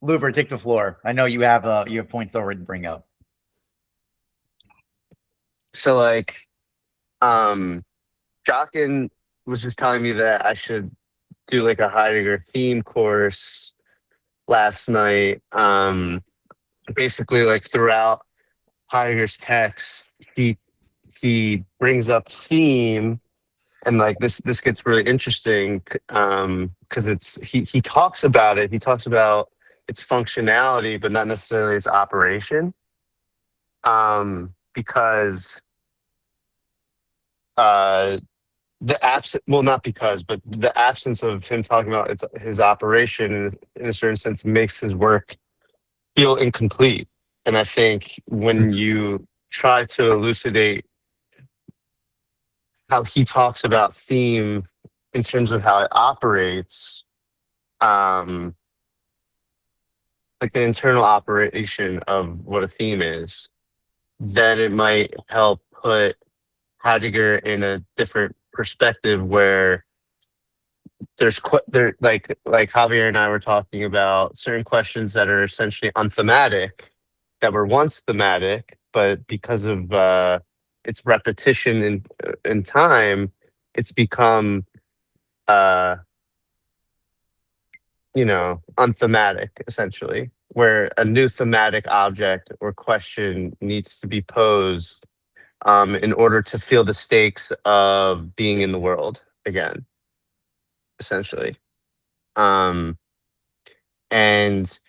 Looper, take the floor. I know you have points already to bring up. So like, um, Jockin was just telling me that I should do like a Heidegger theme course last night. Basically, like throughout Heidegger's text, he brings up theme, and like this gets really interesting because he talks about it. He talks about its functionality, but not necessarily its operation. Because uh, the absent well, not because, but the absence of him talking about his operation in a certain sense makes his work feel incomplete. And I think when you try to elucidate how he talks about theme in terms of how it operates, um, like the internal operation of what a theme is, then it might help put Heidegger in a different perspective where there like Javier and I were talking about certain questions that are essentially unthematic that were once thematic, but because of its repetition in time, it's become uh unthematic essentially, where a new thematic object or question needs to be posed in order to feel the stakes of being in the world again, essentially. Um, and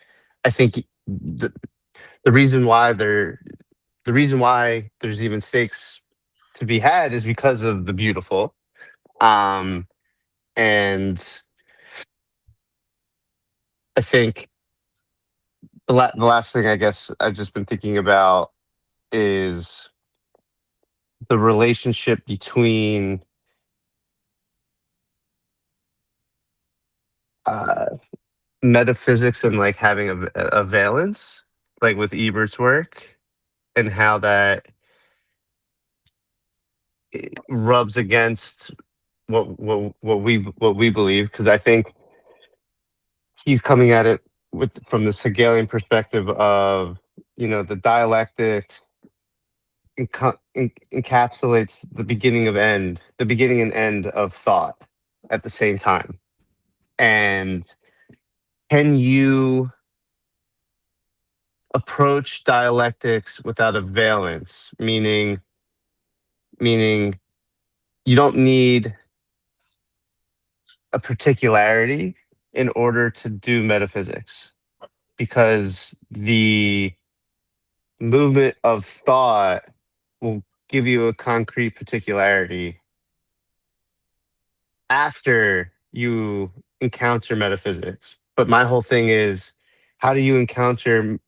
I think the reason why there's even stakes to be had is because of the beautiful. Um, and I think the last thing I guess I've just been thinking about is the relationship between uh, metaphysics and like having a valence, like with Ebert's work, and how that rubs against what we believe. Because I think he's coming at it from the Hegelian perspective of the dialectics encapsulates the beginning and end of thought at the same time. And can you approach dialectics without a valence, meaning you don't need a particularity in order to do metaphysics, because the movement of thought will give you a concrete particularity after you encounter metaphysics. But my whole thing is, how do you encounter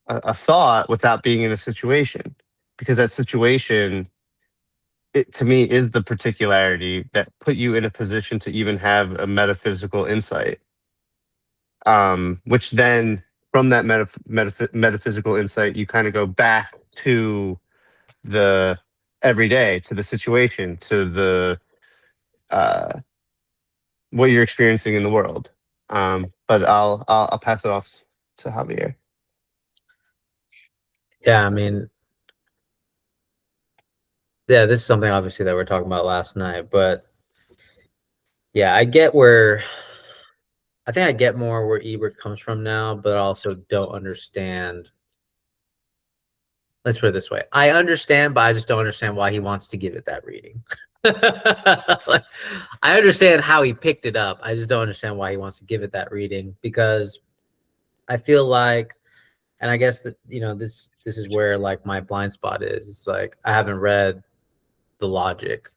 a thought without being in a situation? Because that situation, it to me is the particularity that put you in a position to even have a metaphysical insight. Which then, from that metaphysical insight, you kind of go back to the everyday, to the situation, to the uh, what you're experiencing in the world. But I'll pass it off to Javier. Yeah, I mean, yeah, this is something obviously that we're talking about last night, but yeah, I think I get more where Ebert comes from now, but I also don't understand. Let's put it this way. I understand, but I just don't understand why he wants to give it that reading. Like, I understand how he picked it up. I just don't understand why he wants to give it that reading, because I feel like, and I guess that, this is where like my blind spot is. It's like I haven't read the Logic,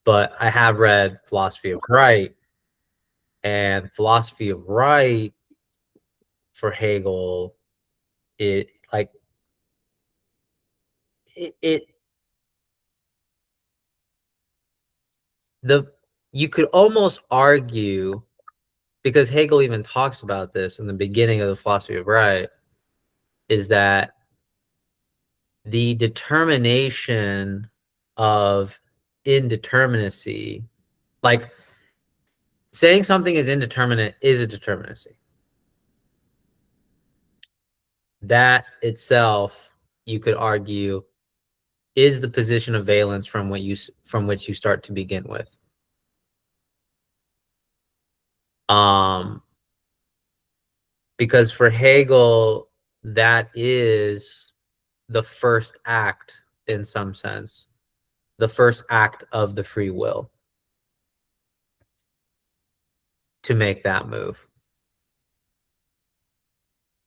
but I have read Philosophy of Right, and Philosophy of Right for Hegel, it like it the you could almost argue, because Hegel even talks about this in the beginning of the Philosophy of Right, is that the determination of indeterminacy, like saying something is indeterminate, is a determinacy. that itself, you could argue, is the position of valence from which you start to begin with. Because for Hegel, that is the first act, in some sense, the first act of the free will to make that move.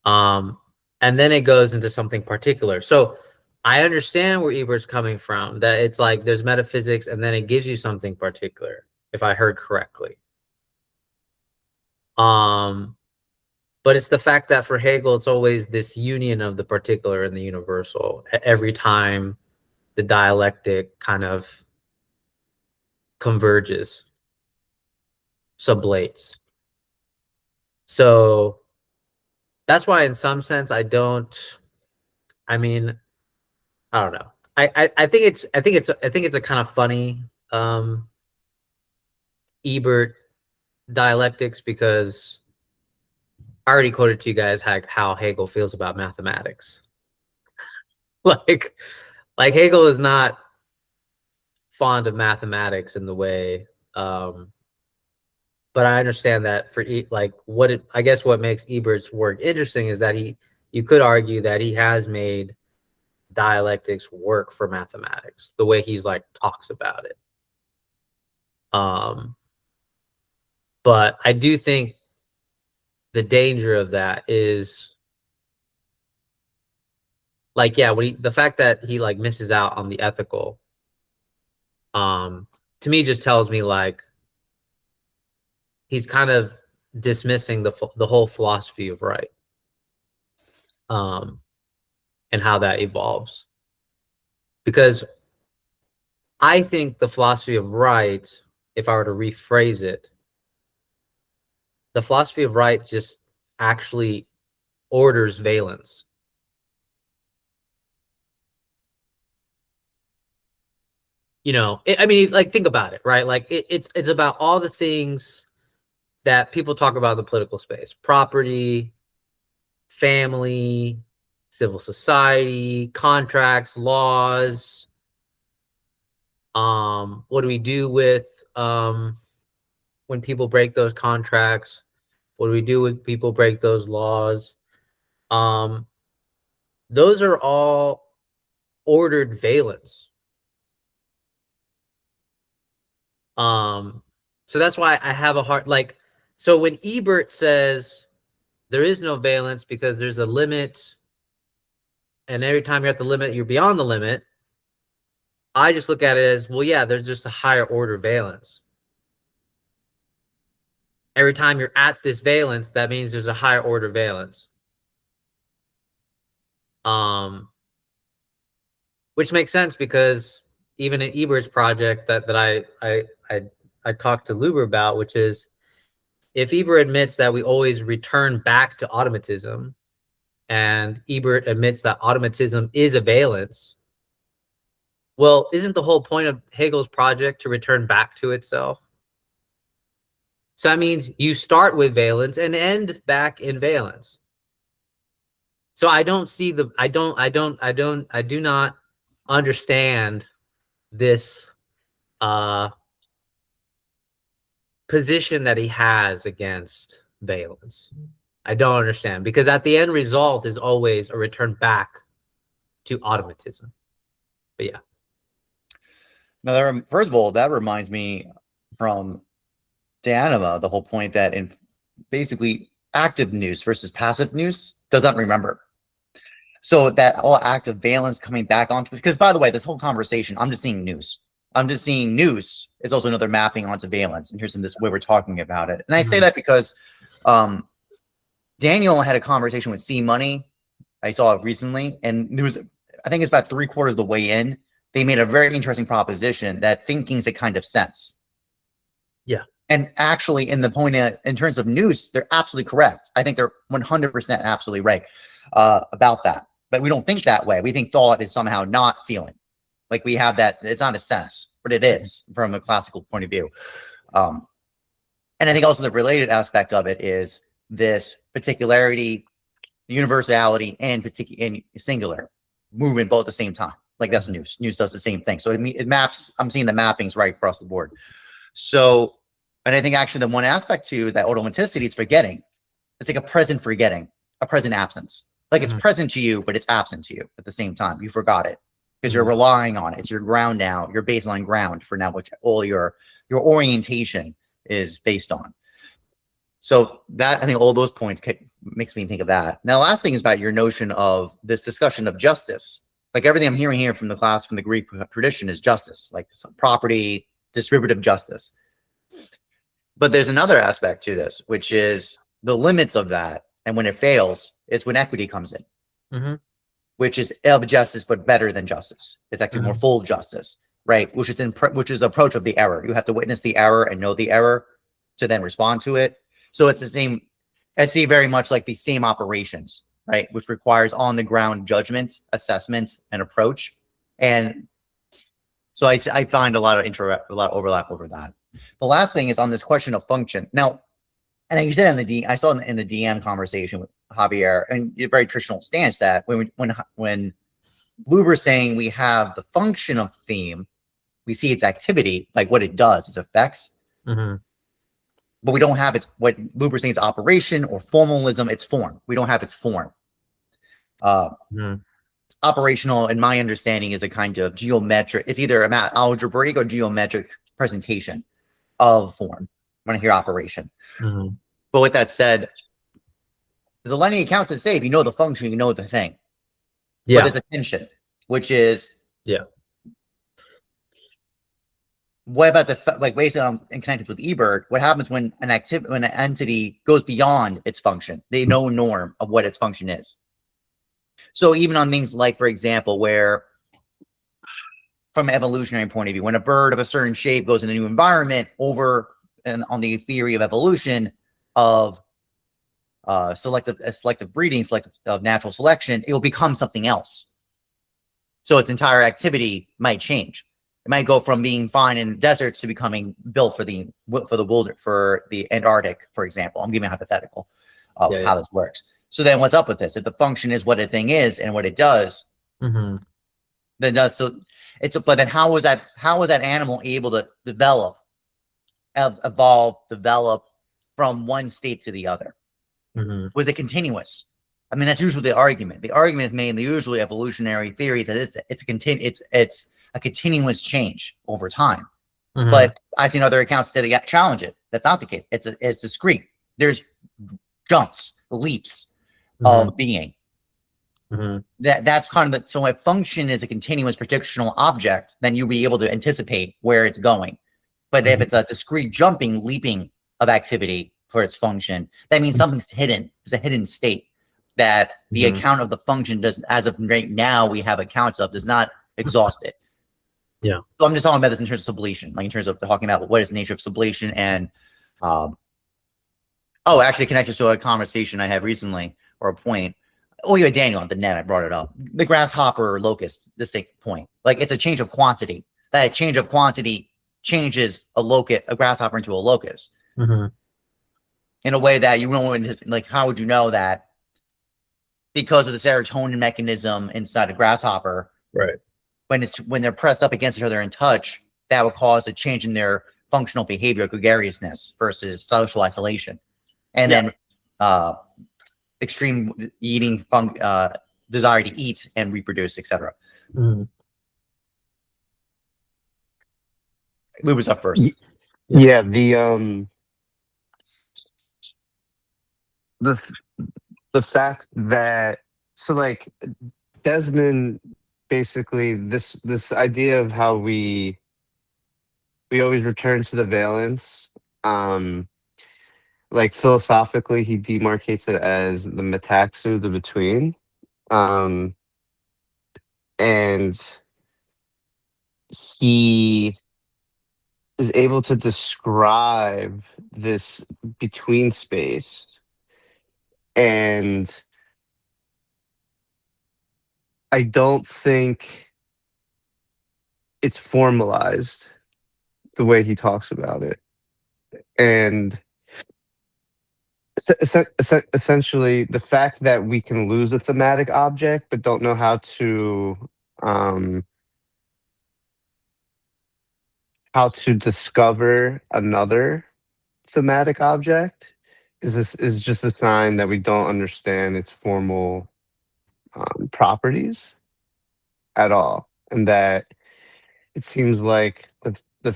And then it goes into something particular. So I understand where Ebert's coming from, that it's like there's metaphysics and then it gives you something particular, if I heard correctly. But it's the fact that for Hegel, it's always this union of the particular and the universal every time the dialectic kind of converges, sublates. So that's why in some sense I don't know. I think it's a kind of funny Ebert dialectics, because I already quoted to you guys how Hegel feels about mathematics. like Hegel is not fond of mathematics in the way, but I understand that for I guess what makes Ebert's work interesting is that you could argue that he has made dialectics work for mathematics, the way he's like talks about it. But I do think the danger of that is like, yeah, the fact that he like misses out on the ethical, to me just tells me like he's kind of dismissing the whole philosophy of right, and how that evolves. Because I think the philosophy of right, if I were to rephrase it, the philosophy of right just actually orders valence. I mean, like, think about it, right? Like, it's about all the things that people talk about in the political space: property, family, civil society, contracts, laws. What do we do with when people break those contracts? What do we do when people break those laws? Those are all ordered valence. So that's why I have a hard, like, so when Ebert says there is no valence because there's a limit, and every time you're at the limit, you're beyond the limit, I just look at it as, well, yeah, there's just a higher order valence. Every time you're at this valence, that means there's a higher order valence. Which makes sense, because even in Ebert's project that I talked to Luber about, which is, if Ebert admits that we always return back to automatism, and Ebert admits that automatism is a valence, well, isn't the whole point of Hegel's project to return back to itself? So that means you start with valence and end back in valence. So I don't see I do not understand this position that he has against valence. I don't understand, because at the end result is always a return back to automatism. But yeah. Now, first of all, that reminds me from De Anima, the whole point that in basically active nous versus passive nous doesn't remember. So that whole act of valence coming back on, because by the way, this whole conversation, I'm just seeing nous. I'm just seeing nous is also another mapping onto valence. And here's in this way we're talking about it. And I say that because Daniel had a conversation with C Money. I saw it recently, and there was, I think it's about 3/4 of the way in, they made a very interesting proposition that thinking's a kind of sense. Yeah. And actually, in the point in terms of nous, they're absolutely correct. I think they're 100% absolutely right about that. But we don't think that way. We think thought is somehow not feeling. Like we have that, it's not a sense, but it is from a classical point of view. And I think also the related aspect of it is this particularity universality and particular and singular movement both at the same time. Like that's Nous. Nous does the same thing. So it maps. I'm seeing the mappings right across the board. So, and I think actually the one aspect to that automaticity is forgetting. It's like a present forgetting, a present absence. Like it's present to you, but it's absent to you at the same time. You forgot it because you're relying on it. It's your ground now, your baseline ground for now, which all your orientation is based on. So that, I think all those points makes me think of that. Now, the last thing is about your notion of this discussion of justice. Like everything I'm hearing here from the class, from the Greek tradition is justice, like property, distributive justice. But there's another aspect to this, which is the limits of that. And when it fails, it's when equity comes in, which is of justice, but better than justice. It's actually more full justice, right? Which is approach of the error. You have to witness the error and know the error to then respond to it. So it's the same. I see very much like the same operations, right? Which requires on the ground judgment, assessment, and approach. And so I find a lot of overlap over that. The last thing is on this question of function. Now, and you said I saw in the DM conversation with Javier, and a very traditional stance that when Luber's saying we have the function of theme, we see its activity, like what it does, its effects, but we don't have its, what Luber's saying is operation or formalism, its form. We don't have its form. Operational, in my understanding, is a kind of geometric, it's either an algebraic or geometric presentation of form when I hear operation. But with that said, there's a linear accounts that say if you know the function, you know the thing. But there's a tension, which is what about the like based on and connected with Ebert? What happens when an entity goes beyond its function? They know norm of what its function is. So even on things like, for example, where from an evolutionary point of view, when a bird of a certain shape goes in a new environment over and on the theory of evolution of selective breeding, of natural selection, it will become something else. So its entire activity might change. It might go from being fine in deserts to becoming built for the Antarctic, for example. I'm giving a hypothetical of how this works. So then what's up with this? If the function is what a thing is and what it does, then but then how was that animal able to develop from one state to the other? Was it continuous? I mean, that's usually the argument. The argument is made in the usually evolutionary theories that it's a continuous change over time. But I've seen other accounts that challenge it. That's not the case. It's discrete. There's jumps, leaps of being. That's kind of so if function is a continuous predictional object, then you'll be able to anticipate where it's going. But if it's a discrete jumping, leaping of activity for its function, that means something's hidden. It's a hidden state that the account of the function doesn't, as of right now, we have accounts of, does not exhaust it. So I'm just talking about this in terms of sublation, like in terms of talking about what is the nature of sublation and, actually connected to a conversation I had recently or a point. Oh, yeah, Daniel on the net, I brought it up. The grasshopper locust, distinct point. Like it's a change of quantity. That change of quantity changes a grasshopper into a locust. In a way that you don't, like, how would you know that? Because of the serotonin mechanism inside a grasshopper, right? When they're pressed up against each other in touch, that would cause a change in their functional behavior, gregariousness versus social isolation, and then extreme eating, desire to eat and reproduce, etc. Lou was up first. Yeah, the fact that like Desmond basically this idea of how we always return to the valence, like philosophically he demarcates it as the metaxu, the between, and he is able to describe this between space, and I don't think it's formalized the way he talks about it. And Essentially, the fact that we can lose a thematic object but don't know um, how to discover another thematic object is just a sign that we don't understand its formal properties at all, and that it seems like the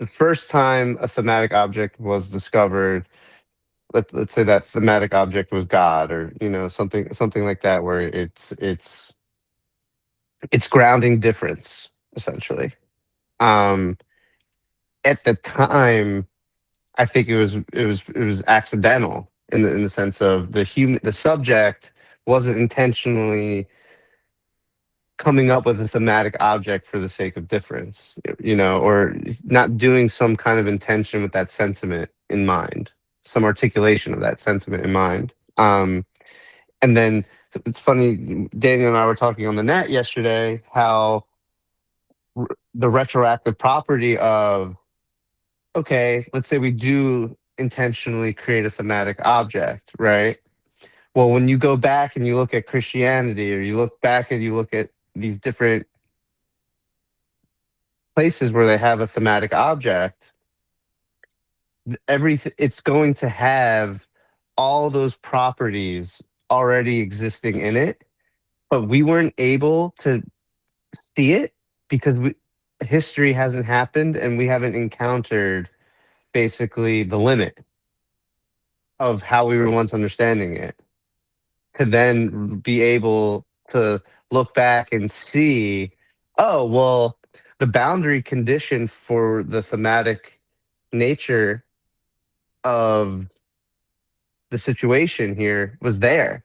first time a thematic object was discovered, let's say that thematic object was God, or something like that, where it's grounding difference essentially. Um, at the time, I think it was accidental in the sense of the subject wasn't intentionally coming up with a thematic object for the sake of difference, or not doing some kind of intention with that sentiment in mind, some articulation of that sentiment in mind. And then it's funny, Daniel and I were talking on the net yesterday how the retroactive property of, okay, let's say we do intentionally create a thematic object, right? Well, when you go back and you look at Christianity, or you look back and you look at these different places where they have a thematic object, everything, it's going to have all those properties already existing in it, but we weren't able to see it because history hasn't happened and we haven't encountered basically the limit of how we were once understanding it, to then be able to look back and see, oh, well, the boundary condition for the thematic nature of the situation here was there.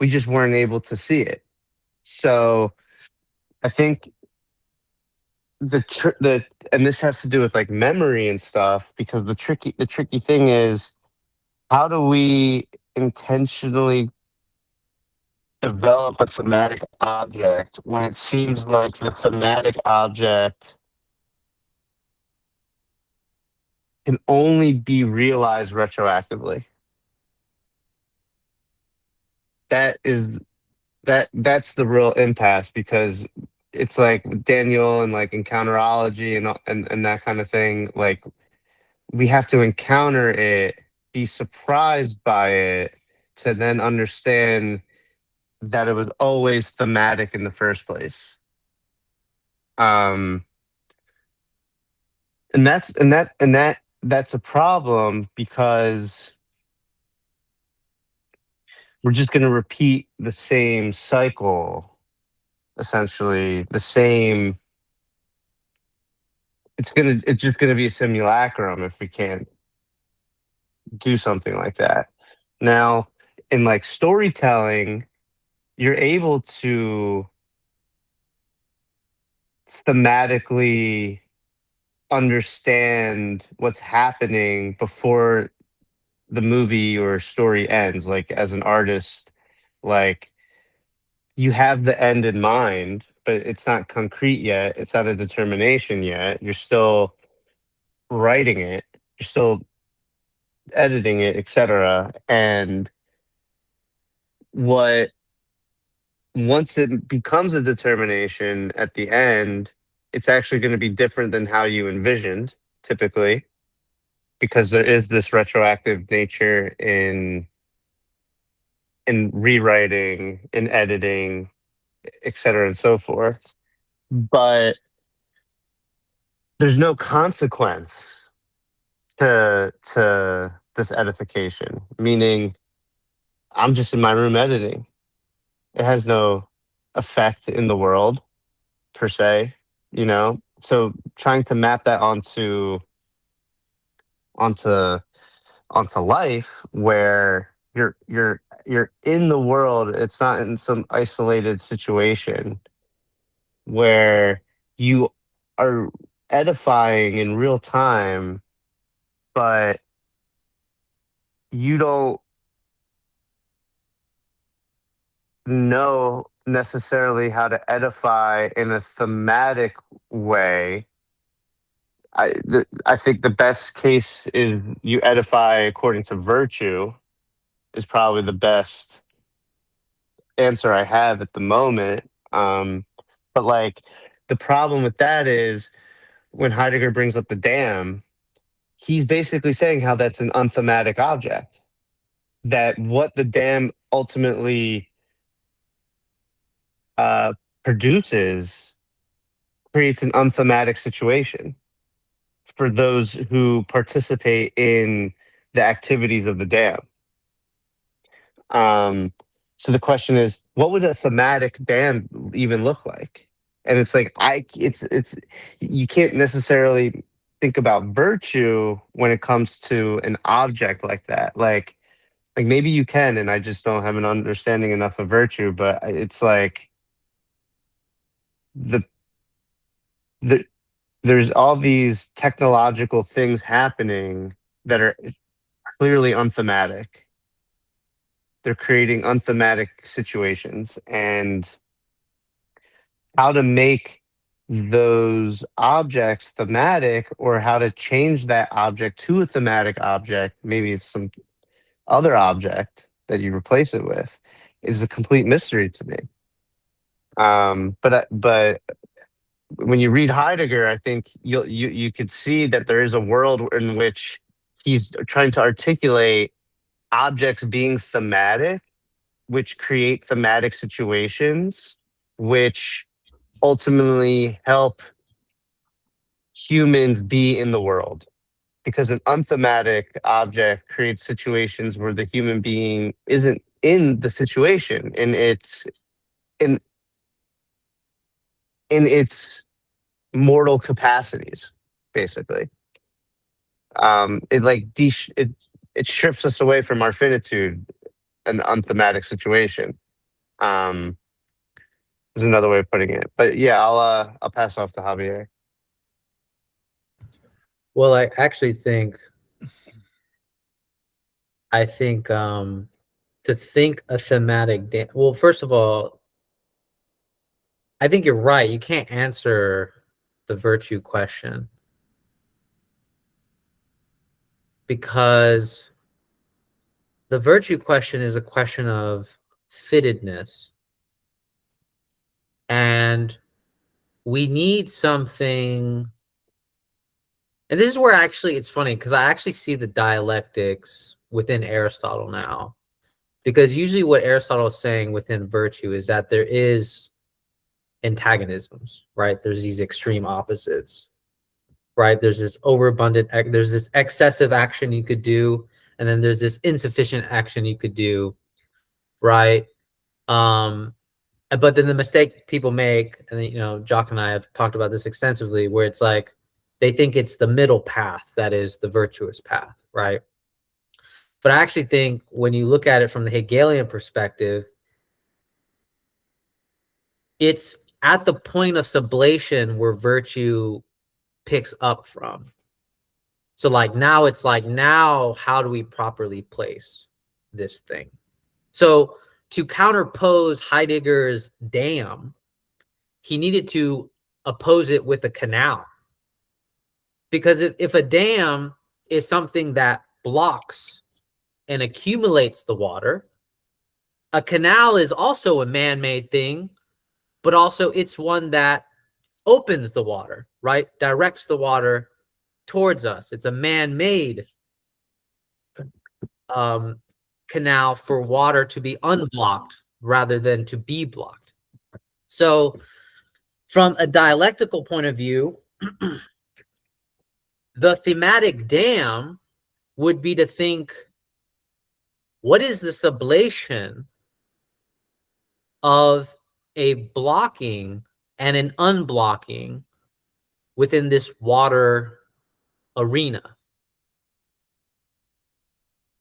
We just weren't able to see it. So I think the and this has to do with like memory and stuff, because the tricky thing is, how do we intentionally develop a thematic object when it seems like the thematic object can only be realized retroactively? That's the real impasse, because it's like with Daniel and like encounterology and that kind of thing. Like, we have to encounter it, be surprised by it, to then understand that it was always thematic in the first place. Um, and that's a problem, because we're just going to repeat the same cycle, essentially the same. It's just gonna be a simulacrum if we can't do something like that. Now, in like storytelling, you're able to thematically understand what's happening before the movie or story ends. Like, as an artist, like, you have the end in mind, but it's not concrete yet. It's not a determination yet. You're still writing it. You're still editing it, etc. And what once it becomes a determination at the end, it's actually going to be different than how you envisioned, typically, because there is this retroactive nature in rewriting, in editing, etc., and so forth. But there's no consequence to this edification, meaning I'm just in my room editing. It has no effect in the world, per se, so trying to map that onto onto life, where you're in the world. It's not in some isolated situation where you are edifying in real time, but you don't know necessarily how to edify in a thematic way. I think the best case is you edify according to virtue is probably the best answer I have at the moment. But like the problem with that is when Heidegger brings up the dam, he's basically saying how that's an unthematic object. That what the dam ultimately produces creates an unthematic situation for those who participate in the activities of the dam. So the question is, what would a thematic dam even look like? And it's like it's you can't necessarily think about virtue when it comes to an object like that. Like maybe you can, and I just don't have an understanding enough of virtue. But it's like the the there's all these technological things happening that are clearly unthematic. They're creating unthematic situations, and how to make those objects thematic or how to change that object to a thematic object, maybe it's some other object that you replace it with, is a complete mystery to me. But when you read Heidegger, I think you could see that there is a world in which he's trying to articulate objects being thematic, which create thematic situations, which ultimately help humans be in the world. Because an unthematic object creates situations where the human being isn't in the situation, and it's in its mortal capacities, basically. It like it strips us away from our finitude, an unthematic situation. Um, is another way of putting it. But yeah, I'll pass off to Javier. Well, I actually think to think a thematic well, first of all, I think you're right. You can't answer the virtue question because the virtue question is a question of fittedness. And we need something. And this is where actually it's funny because I actually see the dialectics within Aristotle now. Because usually what Aristotle is saying within virtue is that there is antagonisms, right? There's these extreme opposites, right? There's this overabundant, there's this excessive action you could do, and then there's this insufficient action you could do, right? But then the mistake people make, and you know, Jock and I have talked about this extensively, where it's like they think it's the middle path that is the virtuous path, right? But I actually think when you look at it from the Hegelian perspective, it's at the point of sublation where virtue picks up from. So like now it's like, now how do we properly place this thing? So to counterpose Heidegger's dam, he needed to oppose it with a canal. Because if a dam is something that blocks and accumulates the water, a canal is also a man-made thing, but also it's one that opens the water, right? Directs the water towards us. It's a man-made canal for water to be unblocked rather than to be blocked. So from a dialectical point of view, the thematic dam would be to think, what is the sublation of a blocking and an unblocking within this water arena?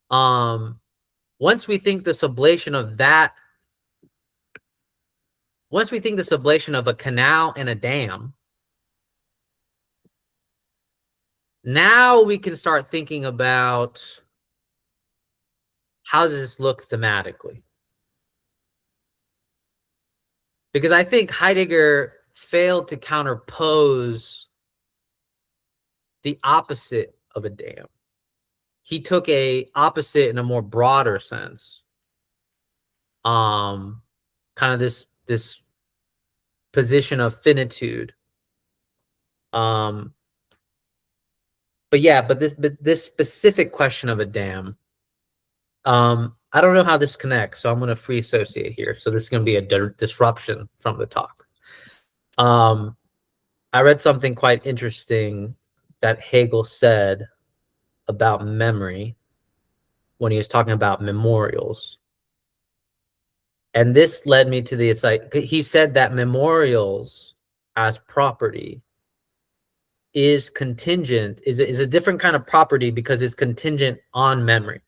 Once we think the sublation of that, once we think the sublation of a canal and a dam, now we can start thinking about how does this look thematically? Because I think Heidegger failed to counterpose the opposite of a dam. He took a opposite in a more broader sense. Kind of this position of finitude. But this specific question of a dam, I don't know how this connects, so I'm going to free associate here. So this is going to be a disruption from the talk. I read something quite interesting that Hegel said about memory when he was talking about memorials. And this led me to it's like, he said that memorials as property is contingent, is a different kind of property because it's contingent on memory.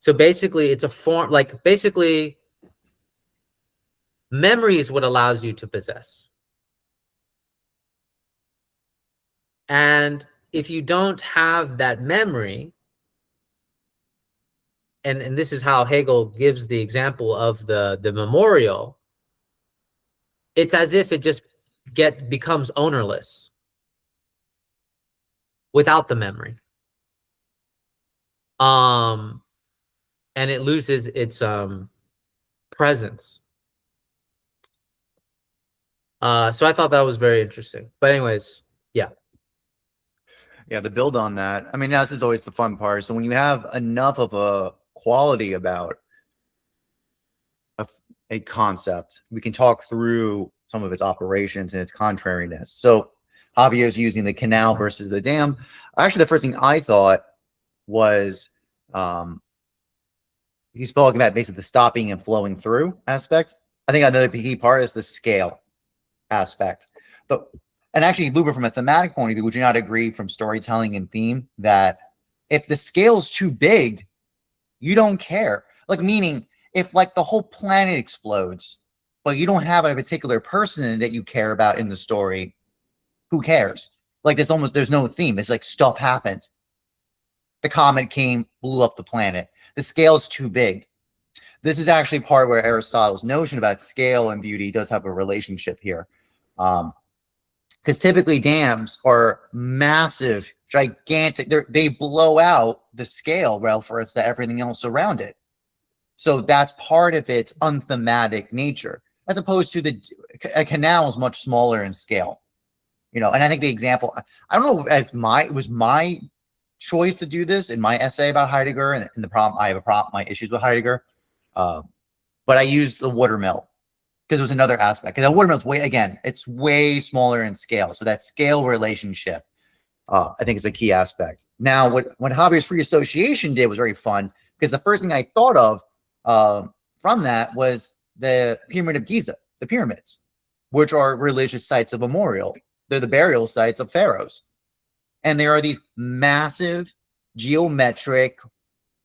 So basically it's a form, like basically memory is what allows you to possess. And if you don't have that memory, and this is how Hegel gives the example of the memorial, it's as if it just becomes ownerless without the memory. And it loses its presence. So I thought that was very interesting. But anyways, yeah. Yeah, the build on that. I mean, this is always the fun part. So when you have enough of a quality about a concept, we can talk through some of its operations and its contrariness. So Javier is using the canal versus the dam. Actually, the first thing I thought was he's talking about basically the stopping and flowing through aspect. I think another key part is the scale aspect. And actually, Luber, from a thematic point of view, would you not agree from storytelling and theme that if the scale's too big, you don't care? Like, meaning, if like the whole planet explodes, but you don't have a particular person that you care about in the story, who cares? Like, there's no theme. It's like stuff happened. The comet came, blew up the planet. The scale's too big. This is actually part where Aristotle's notion about scale and beauty does have a relationship here. Because typically dams are massive, gigantic. They blow out the scale reference to everything else around it. So that's part of its unthematic nature, as opposed to a canal is much smaller in scale. You know, and I think the example, I don't know if it was my choice to do this in my essay about Heidegger, and the problem, my issues with Heidegger, but I used the watermill. Because it was another aspect. Because the watermill it's way smaller in scale. So that scale relationship, I think, is a key aspect. Now, what Javier's free association did was very fun, because the first thing I thought of from that was the Pyramid of Giza, the pyramids, which are religious sites of memorial. They're the burial sites of pharaohs. And there are these massive geometric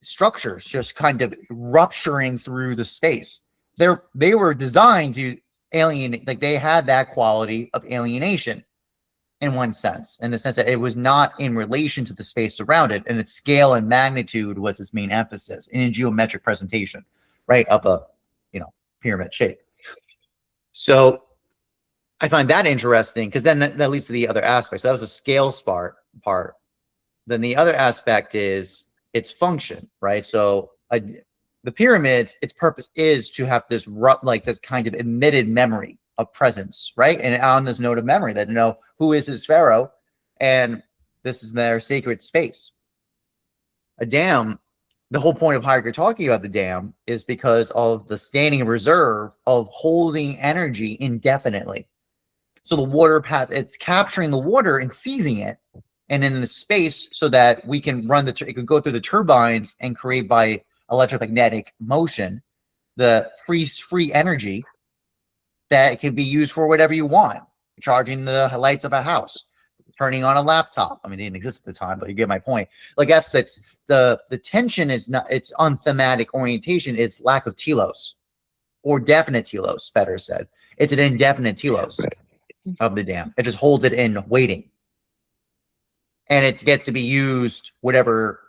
structures just kind of rupturing through the space. They were designed to alienate, like they had that quality of alienation in one sense, in the sense that it was not in relation to the space around it, and its scale and magnitude was its main emphasis in a geometric presentation, right, of a pyramid shape. So I find that interesting, because then that leads to the other aspect. So that was a scale part. Then the other aspect is its function, right? So the pyramids, its purpose is to have this this kind of emitted memory of presence, right? And on this note of memory, that who is this pharaoh, and this is their sacred space. A dam, the whole point of Heidegger talking about the dam is because of the standing reserve of holding energy indefinitely. So the water path, it's capturing the water and seizing it, and in the space, so that we can it can go through the turbines and create by electromagnetic motion the free energy that can be used for whatever you want. Charging the lights of a house, turning on a laptop. I mean, they didn't exist at the time, but you get my point. Like that's the tension is not, it's unthematic orientation, it's lack of telos, or definite telos, better said. It's an indefinite telos of the dam. It just holds it in waiting. And it gets to be used whatever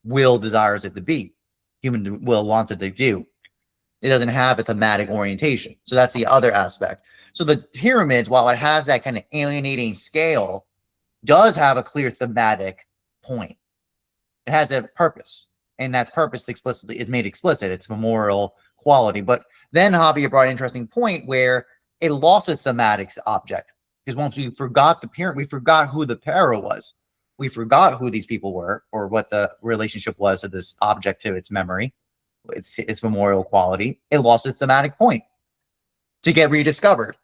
will desires it to be. Human will wants it to do. It doesn't have a thematic orientation. So that's the other aspect. So the pyramids, while it has that kind of alienating scale, does have a clear thematic point. It has a purpose, and that purpose explicitly is made explicit. It's memorial quality. But then Javier brought an interesting point where it lost a thematic object, because once we forgot the parent, we forgot who the para was. We forgot who these people were or what the relationship was of this object to its memory, its memorial quality. It lost its thematic point to get rediscovered.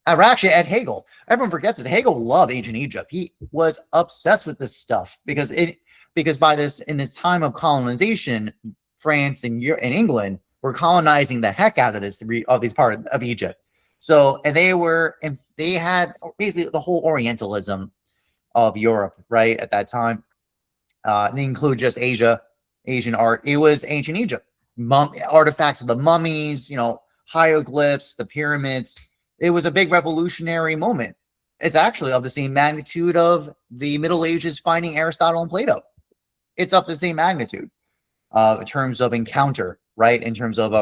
And actually, at Hegel, everyone forgets this. Hegel loved ancient Egypt. He was obsessed with this stuff because by this, in this time of colonization, France and England were colonizing the heck out of these parts of Egypt. So, and they had basically the whole Orientalism of Europe, right, at that time. They include just Asian art. It was ancient Egypt, artifacts of the mummies, hieroglyphs, the pyramids. It was a big revolutionary moment. It's actually of the same magnitude of the Middle Ages finding Aristotle and Plato. It's of the same magnitude in terms of encounter, right? In terms of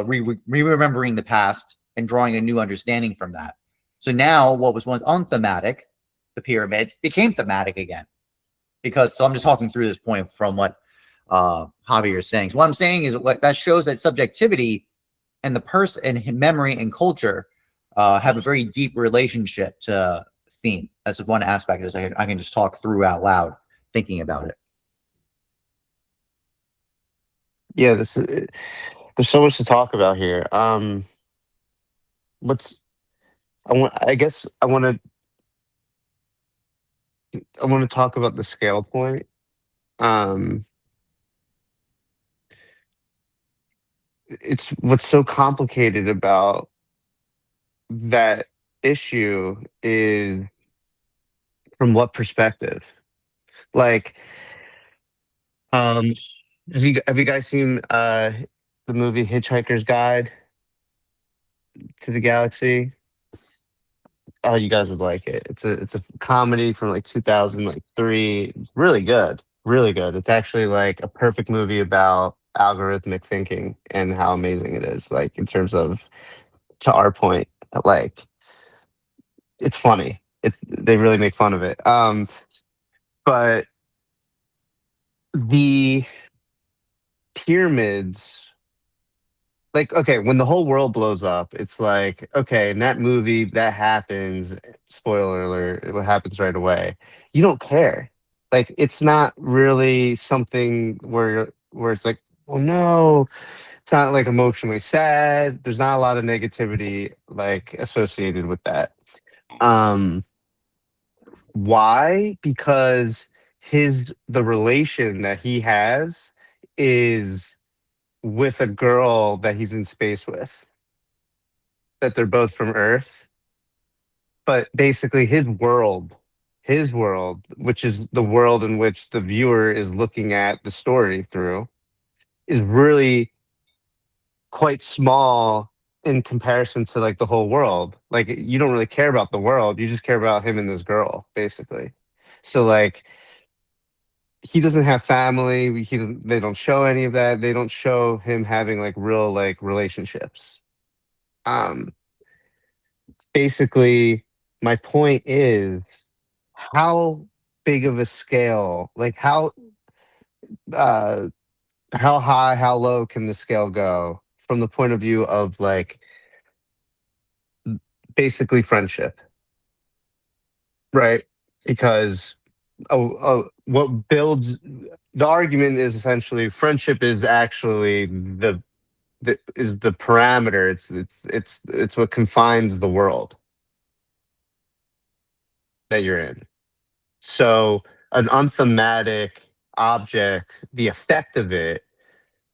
remembering the past and drawing a new understanding from that. So now what was once unthematic, the pyramids, became thematic again. So I'm just talking through this point from what Javier is saying. So what I'm saying is that shows that subjectivity and the person and memory and culture have a very deep relationship to theme. That's one aspect I can just talk through out loud, thinking about it. Yeah, there's so much to talk about here. I want to talk about the scale point. It's what's so complicated about that issue is from what perspective. Like, have you guys seen the movie Hitchhiker's Guide to the Galaxy? Oh, you guys would like it. It's a comedy from like 2003. It's really good. Really good. It's actually like a perfect movie about algorithmic thinking and how amazing it is, like in terms of, to our point, like it's funny. They really make fun of it. But the pyramids, like, okay, when the whole world blows up, it's like, okay, in that movie that happens, spoiler alert, what happens right away. You don't care. Like, it's not really something where it's like, oh no, it's not like emotionally sad. There's not a lot of negativity like associated with that. Why? Because the relation that he has is with a girl that he's in space with, that they're both from Earth. But basically his world, which is the world in which the viewer is looking at the story through, is really quite small in comparison to like the whole world. Like, you don't really care about the world, you just care about him and this girl, basically. So like, he doesn't have family. They don't show any of that. They don't show him having like real like relationships. Basically, my point is, how big of a scale, like how high, how low can the scale go from the point of view of like basically friendship, right? Because what builds the argument is essentially friendship is actually the parameter. It's what confines the world that you're in. So an unthematic object, the effect of it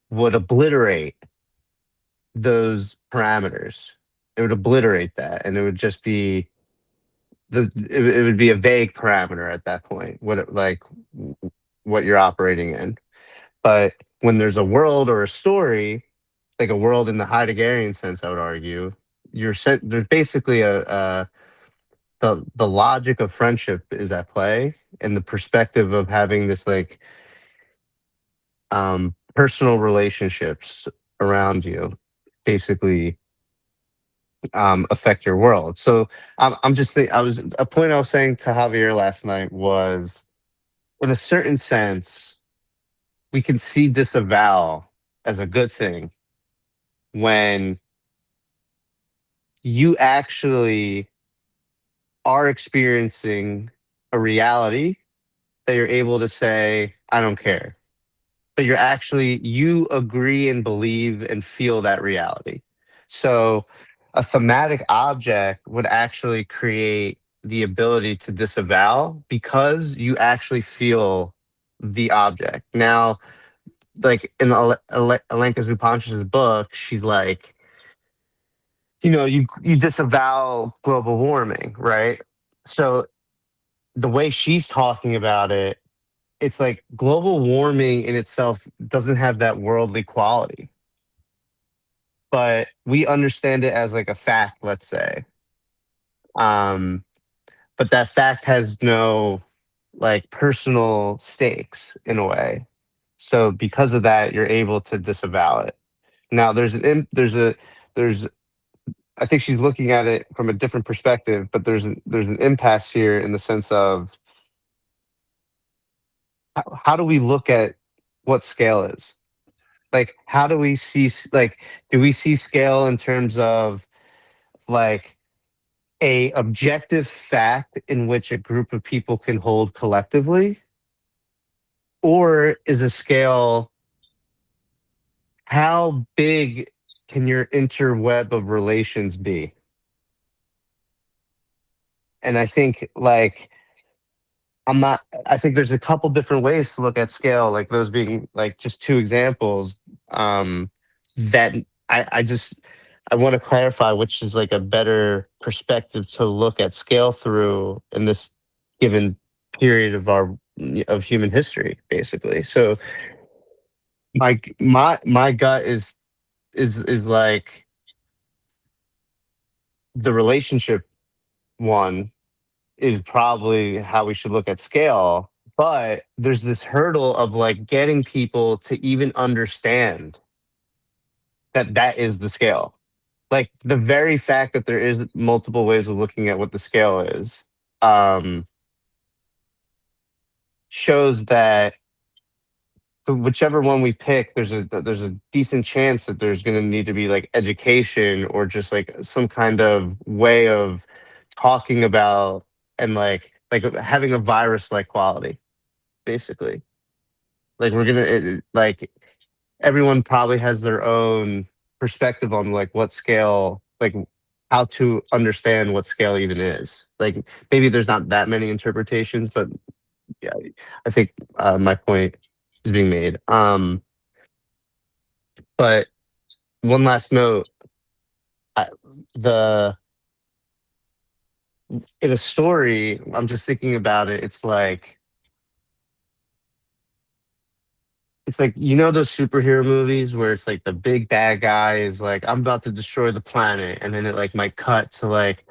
would obliterate those parameters. It would obliterate that, and it would just be it would be a vague parameter at that point. What you're operating in. But when there's a world or a story, like a world in the Heideggerian sense, I would argue, there's basically the logic of friendship is at play, and the perspective of having this like personal relationships around you basically affect your world. So I'm just I was a point I was saying to Javier last night was, in a certain sense, we can see disavow as a good thing when you actually are experiencing a reality that you're able to say, I don't care. But you agree and believe and feel that reality. So a thematic object would actually create the ability to disavow because you actually feel the object. Now, like in Alenka Zupanch's book, she's like, you disavow global warming, right? So the way she's talking about it, it's like global warming in itself doesn't have that worldly quality, but we understand it as like a fact, let's say. Um, but that fact has no like personal stakes in a way. So because of that, you're able to disavow it. Now there's I think she's looking at it from a different perspective, but there's an impasse here in the sense of how do we look at what scale is? Like, how do we see, like, do we see scale in terms of like a objective fact in which a group of people can hold collectively? Or is a scale, how big can your interweb of relations be? And I think like I think there's a couple different ways to look at scale, like those being like just two examples. That I just I want to clarify which is like a better perspective to look at scale through in this given period of human history, basically. So my gut is like the relationship one is probably how we should look at scale. But there's this hurdle of like getting people to even understand that that is the scale. Like the very fact that there is multiple ways of looking at what the scale is, um, shows that whichever one we pick, there's a decent chance that there's going to need to be like education or just like some kind of way of talking about and like having a virus like quality, basically. Like we're gonna like everyone probably has their own perspective on like what scale, like how to understand what scale even is. Like maybe there's not that many interpretations, but yeah, I think my point is being made. But one last note, I, the in a story, I'm just thinking about it. It's like those superhero movies where it's like the big bad guy is like, I'm about to destroy the planet, and then it like might cut to like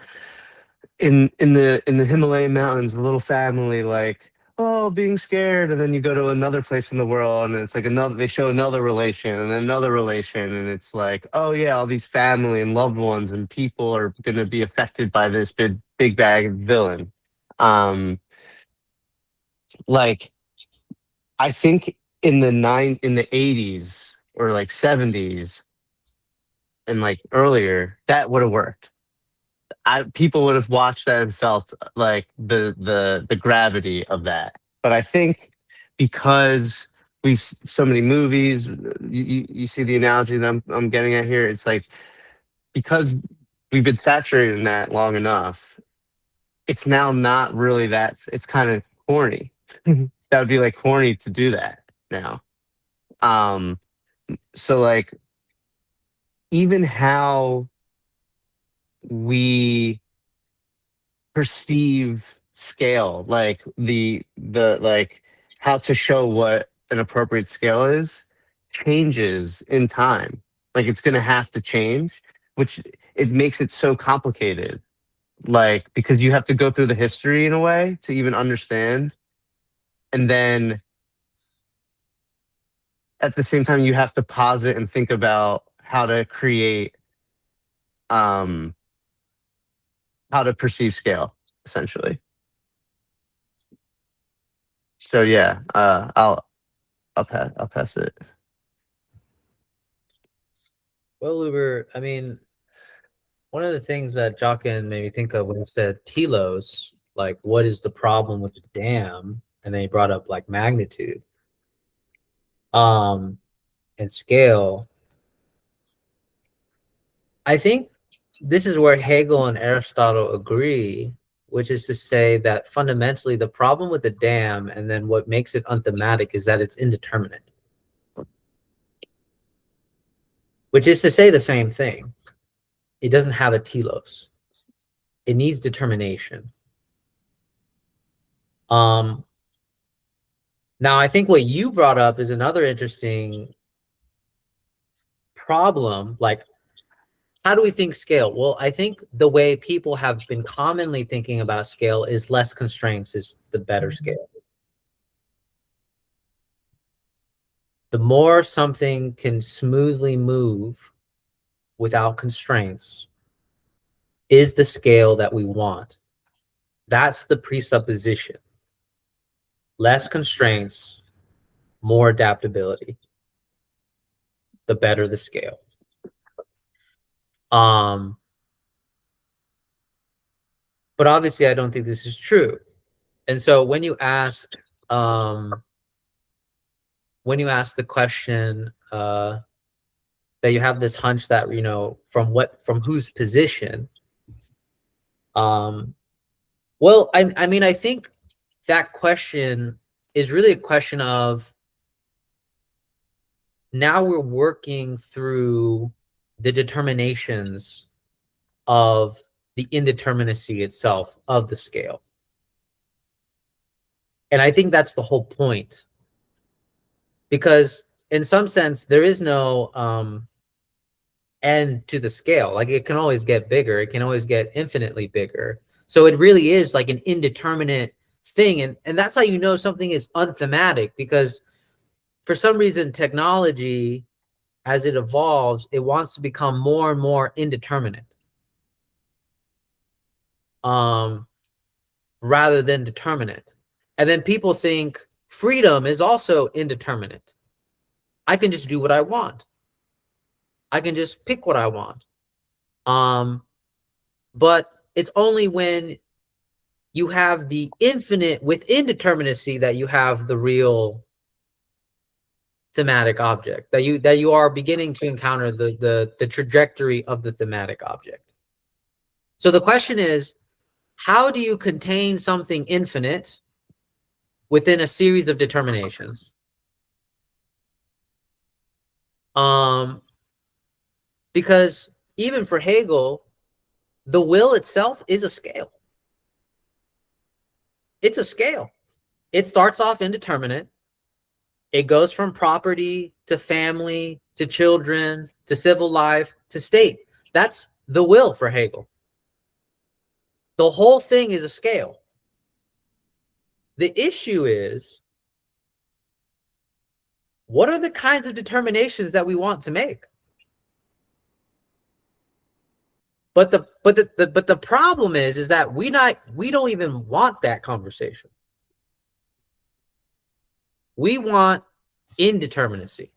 in the Himalayan mountains, a little family like, oh, being scared, and then you go to another place in the world and it's like another, they show another relation and another relation, and it's like, oh yeah, all these family and loved ones and people are going to be affected by this big bag villain. um like I think in the 80s or like 70s and like earlier, that would have worked. People would have watched that and felt like the gravity of that. But I think because so many movies, you see the analogy that I'm getting at here. It's like because we've been saturated in that long enough, it's now not really that. It's kind of corny. That would be like corny to do that now. Um, so like even how we perceive scale, like the like how to show what an appropriate scale is, changes in time. Like it's going to have to change, which it makes it so complicated, like because you have to go through the history in a way to even understand, and then at the same time you have to pause it and think about how to create how to perceive scale, essentially. So yeah, I'll pass it. Well, Uber, I mean, one of the things that Jockin made me think of when he said telos, like what is the problem with the dam? And then he brought up like magnitude and scale. I think this is where Hegel and Aristotle agree, which is to say that fundamentally the problem with the dam and then what makes it unthematic is that it's indeterminate. Which is to say the same thing. It doesn't have a telos. It needs determination. Now I think what you brought up is another interesting problem. Like, how do we think scale? Well, I think the way people have been commonly thinking about scale is less constraints is the better scale. The more something can smoothly move without constraints is the scale that we want. That's the presupposition. Less constraints, more adaptability. The better the scale. But obviously I don't think this is true. And so when you ask the question that you have this hunch that, you know, from whose position, well, I mean, I think that question is really a question of now we're working through the determinations of the indeterminacy itself of the scale. And I think that's the whole point. Because in some sense, there is no end to the scale. Like it can always get bigger. It can always get infinitely bigger. So it really is like an indeterminate thing. And that's how you know something is unthematic, because for some reason, technology, as it evolves, it wants to become more and more indeterminate, rather than determinate. And then people think freedom is also indeterminate. I can just do what I want. I can just pick what I want. But it's only when you have the infinite with indeterminacy that you have the real thematic object, that you are beginning to encounter the trajectory of the thematic object. So the question is, how do you contain something infinite within a series of determinations? Because even for Hegel, the will itself is a scale. It's a scale. It starts off indeterminate. It goes from property to family to children to civil life to state. That's the will for Hegel. The whole thing is a scale. The issue is, what are the kinds of determinations that we want to make? But the problem is that we don't even want that conversation. We want indeterminacy.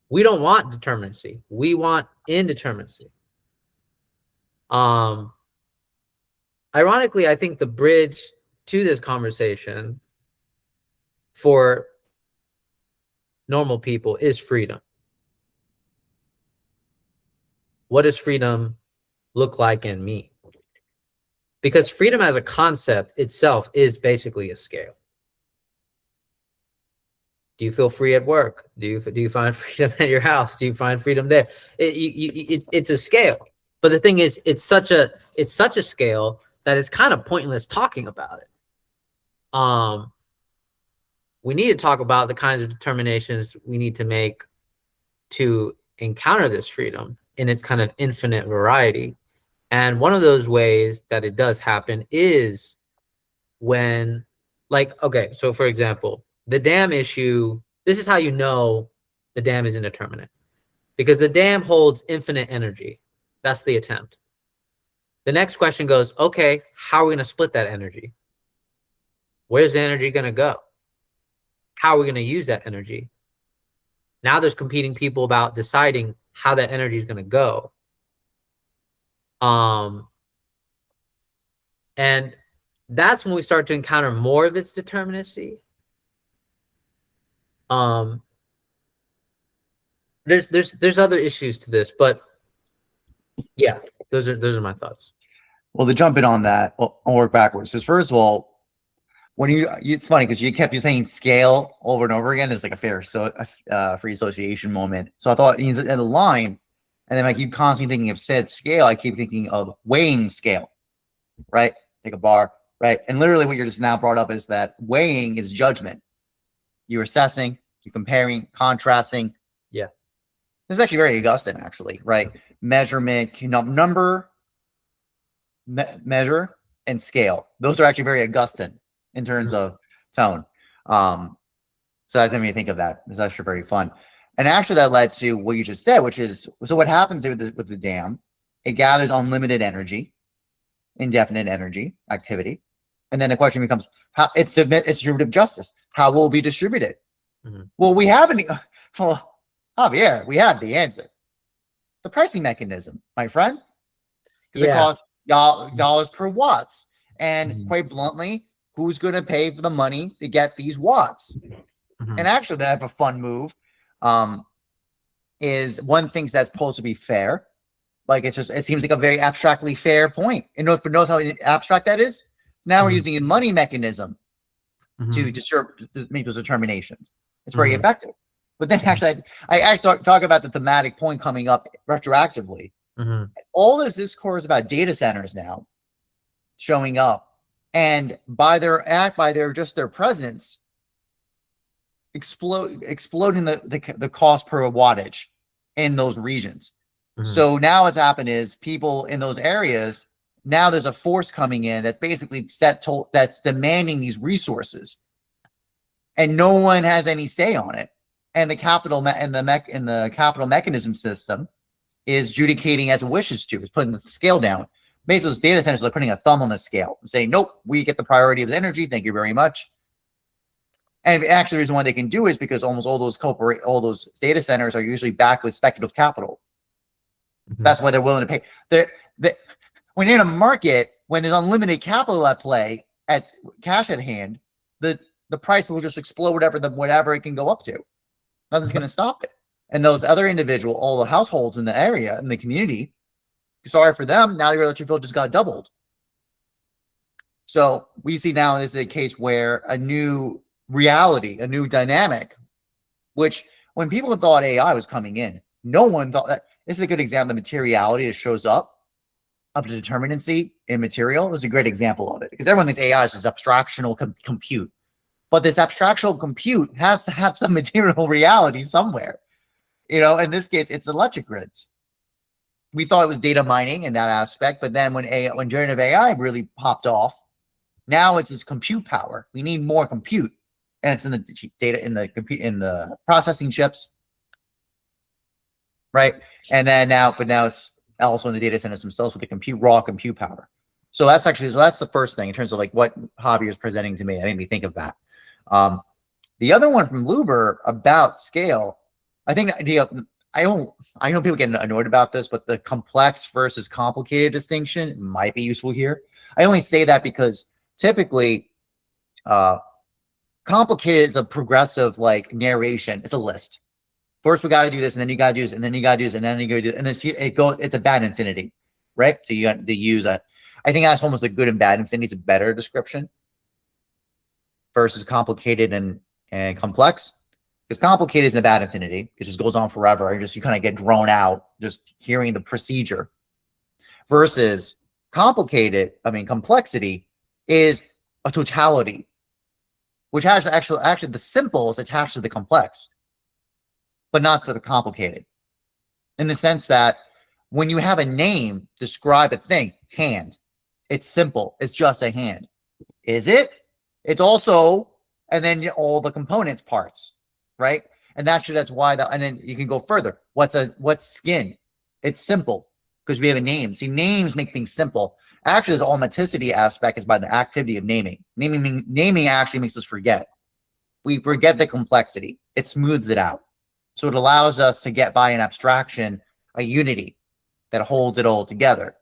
We don't want determinacy. We want indeterminacy. Ironically, I think the bridge to this conversation for normal people is freedom. What does freedom look like in me? Because freedom as a concept itself is basically a scale. Do you feel free at work? Do you find freedom at your house? Do you find freedom there? It's a scale. But the thing is, it's such a scale that it's kind of pointless talking about it. We need to talk about the kinds of determinations we need to make to encounter this freedom in its kind of infinite variety. And one of those ways that it does happen is when, like, okay, so for example, the dam issue, this is how you know the dam is indeterminate. Because the dam holds infinite energy. That's the attempt. The next question goes, okay, how are we going to split that energy? Where's the energy going to go? How are we going to use that energy? Now there's competing people about deciding how that energy is going to go. And that's when we start to encounter more of its determinacy. There's other issues to this, but yeah, those are my thoughts. Well, to jump in on that, I'll work backwards. Because first of all, when it's funny because you kept saying scale over and over again is like a free association moment. So I thought in the line, and then I keep constantly thinking of said scale. I keep thinking of weighing scale, right? Take a bar, right? And literally what you're just now brought up is that weighing is judgment. You're assessing, you're comparing, contrasting. Yeah. This is actually very Augustine, actually, right? Measurement, number, measure, and scale. Those are actually very Augustine in terms of tone. So that made me think of that. It's actually very fun. And actually that led to what you just said, which is, so what happens with the dam, it gathers unlimited energy, indefinite energy, activity. And then the question becomes, how it's distributive justice. How will it be distributed? Well, we have Javier, we have the answer. The pricing mechanism, my friend. Because it costs dollars per watts. And quite bluntly, who's going to pay for the money to get these watts? And actually, they have a fun move. Is one thing that's supposed to be fair. Like it seems like a very abstractly fair point. And knows how abstract that is? Now we're using a money mechanism to make those determinations. It's very effective. But then actually, I actually talk about the thematic point coming up retroactively. All this discourse about data centers now showing up, and by their presence, exploding the cost per wattage in those regions. So now what's happened is people in those areas, now there's a force coming in that's basically that's demanding these resources, and no one has any say on it. And the capital capital mechanism system is adjudicating as it wishes to. It's putting the scale down. Basically, those data centers are putting a thumb on the scale and saying, nope, we get the priority of the energy. Thank you very much. And actually, the reason why they can do it is because almost all those data centers are usually backed with speculative capital. That's why they're willing to pay. When you're in a market, when there's unlimited capital at play, at cash at hand, the price will just explode whatever it can go up to. Nothing's going to stop it. And those other all the households in the area, in the community, sorry for them, now your electric bill just got doubled. So we see now this is a case where a new reality, a new dynamic, which when people thought AI was coming in, no one thought that. This is a good example of materiality that shows up of the determinacy in material. This is a great example of it, because everyone thinks AI is just abstractional compute. But this abstractional compute has to have some material reality somewhere. In this case, it's electric grids. We thought it was data mining in that aspect, but then when generative AI really popped off, now it's this compute power. We need more compute, and it's in the data in the processing chips, right? And then now it's also in the data centers themselves with the raw compute power. So that's the first thing in terms of like what Javier is presenting to me. That made me think of that. The other one from Luber about scale, I think the idea of, I know people get annoyed about this, but the complex versus complicated distinction might be useful here. I only say that because typically complicated is a progressive like narration. It's a list. First we got to do this, and then you got to do this, and then you got to do this, and then you got to do this, and it's a bad infinity, right? So you got to use I think that's almost a good and bad infinity is a better description versus complicated and complex. Because complicated is a bad infinity. It just goes on forever. You kind of get drawn out just hearing the procedure. Versus complexity is a totality, which has actually the simple is attached to the complex, but not to the complicated. In the sense that when you have a name describe a thing, hand, it's simple. It's just a hand. Is it? It's also, and then all the components parts. Right. And that's why and then you can go further. What's skin? It's simple. because we have a name. See, names make things simple. Actually, this automaticity aspect is by the activity of naming. Naming actually makes us forget. We forget the complexity. It smooths it out. So it allows us to get by an abstraction, a unity that holds it all together.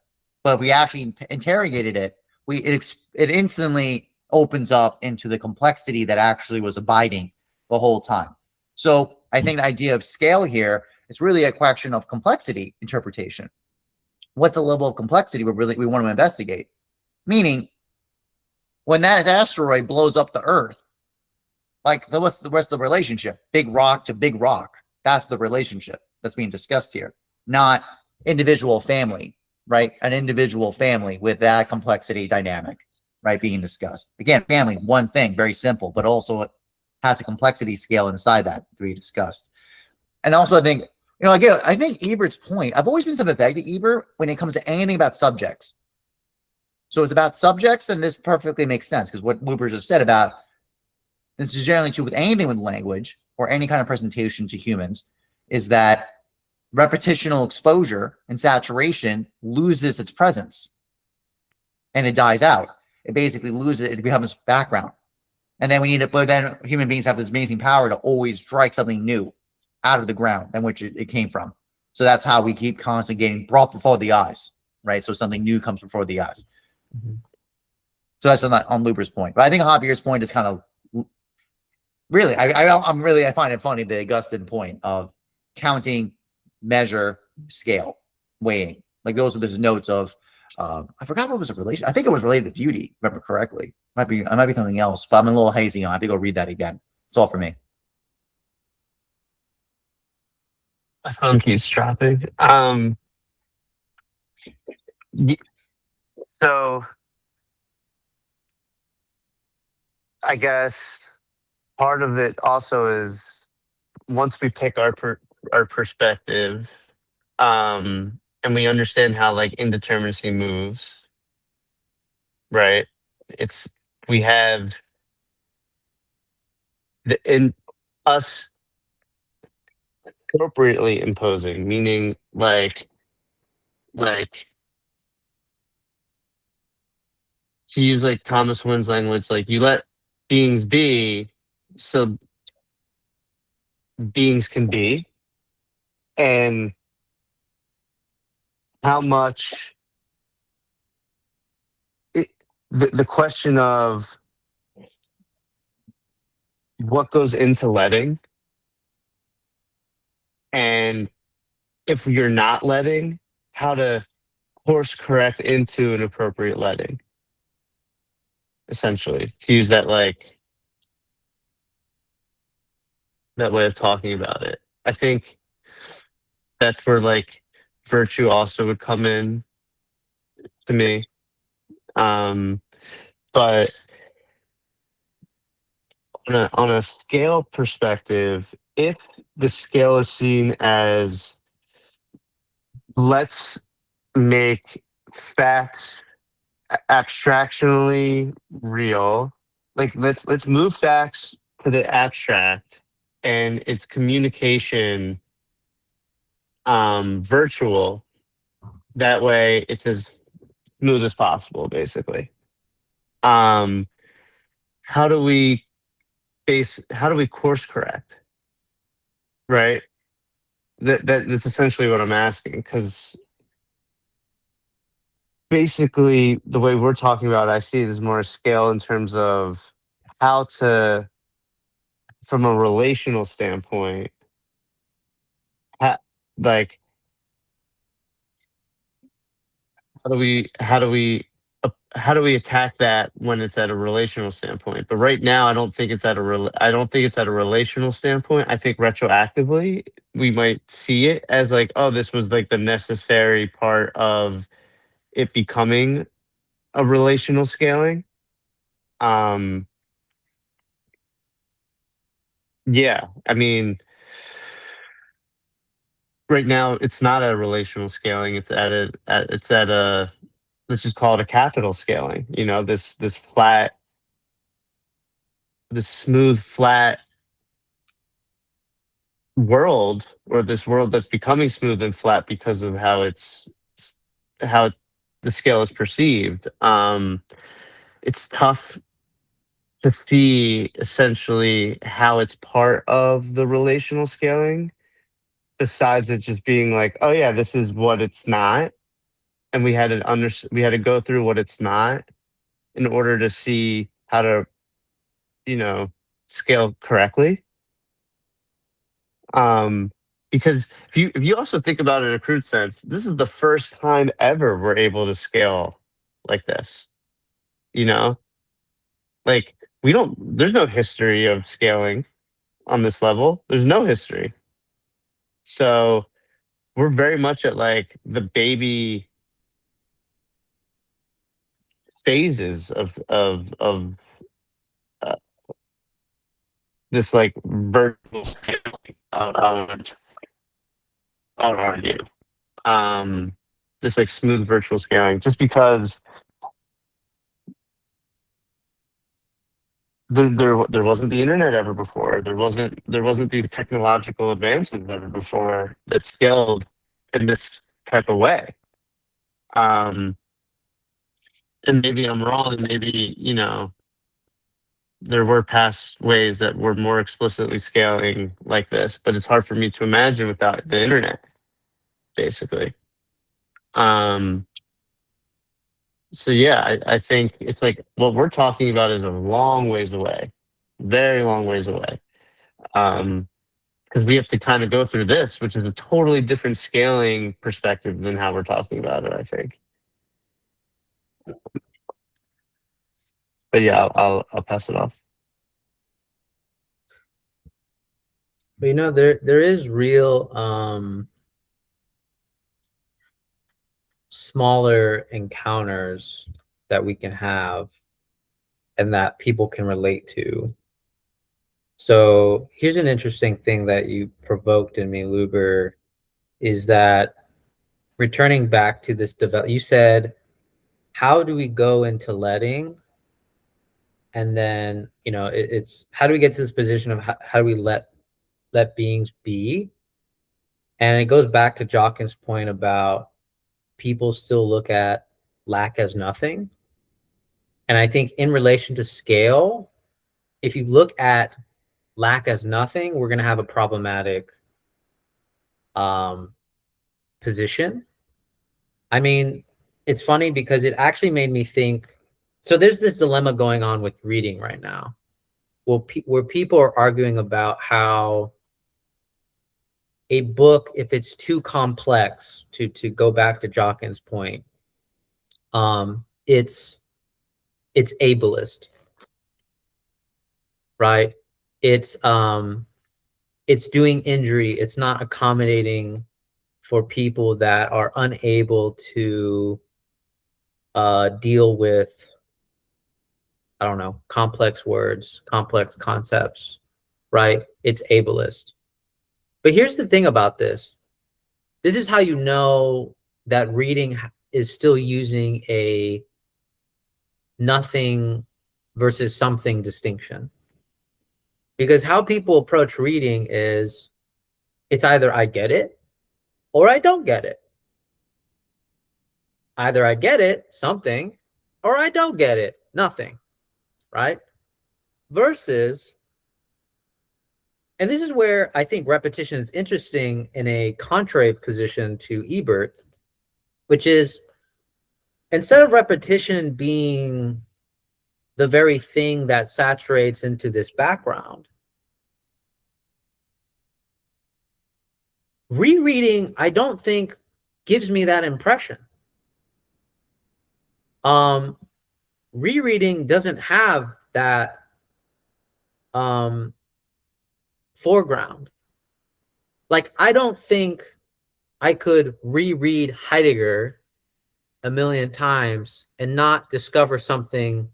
But if we actually interrogated it, it instantly opens up into the complexity that actually was abiding the whole time. So I think the idea of scale here is really a question of complexity interpretation. What's the level of complexity we want to investigate? Meaning, when that asteroid blows up the Earth, like what's the rest of the relationship? Big rock to big rock. That's the relationship that's being discussed here, not individual family, right? An individual family with that complexity dynamic, right, being discussed. Again, family, one thing, very simple, but also it has a complexity scale inside that to be discussed. And also, I think, again, I think Ebert's point, I've always been sympathetic to Ebert when it comes to anything about subjects. So it's about subjects, and this perfectly makes sense, because what Luber just said about this is generally true with anything with language or any kind of presentation to humans, is that repetitional exposure and saturation loses its presence and it dies out. It basically loses it becomes background. And then we need to, but then human beings have this amazing power to always strike something new out of the ground than which it came from. So that's how we keep constantly getting brought before the eyes, right? So something new comes before the eyes. Mm-hmm. So that's on Luber's point. But I think Javier's point is kind of really, I find it funny, the Augustine point of counting, measure, scale, weighing. Like those are those notes of, I forgot what was a relation. I think it was related to beauty, if I remember correctly. I might be something else, but I'm a little hazy on. I have to go read that again. It's all for me. My phone keeps dropping. So I guess part of it also is once we pick our perspective, and we understand how like indeterminacy moves, right? We have in us appropriately imposing, meaning like to use like Thomas Wynn's language, like you let beings be so beings can be, and how much the question of what goes into letting, and if you're not letting, how to course correct into an appropriate letting, essentially, to use that like that way of talking about it. I think that's where like virtue also would come in to me. But on a scale perspective, if the scale is seen as let's make facts abstractionally real, like let's move facts to the abstract and its communication virtual, that way it's as smooth as possible, basically. How do we course correct, right? That's essentially what I'm asking, because basically the way we're talking about it, I see it as more scale in terms of how to, from a relational standpoint, like how do we attack that when it's at a relational standpoint? But right now, I don't think it's at a relational standpoint. I think retroactively we might see it as like, oh, this was like the necessary part of it becoming a relational scaling. Yeah, I mean, right now it's not a relational scaling. It's at a let's just call it a capital scaling. This smooth, flat world, or this world that's becoming smooth and flat because of how it's the scale is perceived. It's tough to see essentially how it's part of the relational scaling, besides it just being like, oh yeah, this is what it's not, and we had to go through what it's not in order to see how to, you know, scale correctly. Because if you also think about it in a crude sense, this is the first time ever we're able to scale like this. You know, like there's no history of scaling on this level. There's no history. So we're very much at like the baby phases of uh, this like virtual scaling. I would argue. This like smooth virtual scaling, just because there wasn't the internet ever before. There wasn't these technological advances ever before that scaled in this type of way. And maybe I'm wrong, and maybe, you know, there were past ways that were more explicitly scaling like this, but it's hard for me to imagine without the internet, basically. So yeah, I think it's like what we're talking about is a long ways away, very long ways away. Because we have to kind of go through this, which is a totally different scaling perspective than how we're talking about it, I think. But yeah, I'll pass it off. But you know, there is real smaller encounters that we can have and that people can relate to. So here's an interesting thing that you provoked in me, Luber, is that returning back to this you said, how do we go into letting? And then, you know, it's how do we get to this position of how do we let beings be? And it goes back to Jockin's point about people still look at lack as nothing. And I think in relation to scale, if you look at lack as nothing, we're going to have a problematic position. I mean, it's funny because it actually made me think. So there's this dilemma going on with reading right now. Well, where people are arguing about how a book, if it's too complex, to go back to Jockin's point, it's ableist, right? It's doing injury. It's not accommodating for people that are unable to deal with, I don't know, complex words, complex concepts, right? It's ableist. But here's the thing about this. This is how you know that reading is still using a nothing versus something distinction. Because how people approach reading is, it's either I get it or I don't get it. Either I get it, something, or I don't get it, nothing, right? Versus, and this is where I think repetition is interesting in a contrary position to Ebert, which is, instead of repetition being the very thing that saturates into this background, rereading, I don't think, gives me that impression. Rereading doesn't have that foreground. Like, I don't think I could reread Heidegger a million times and not discover something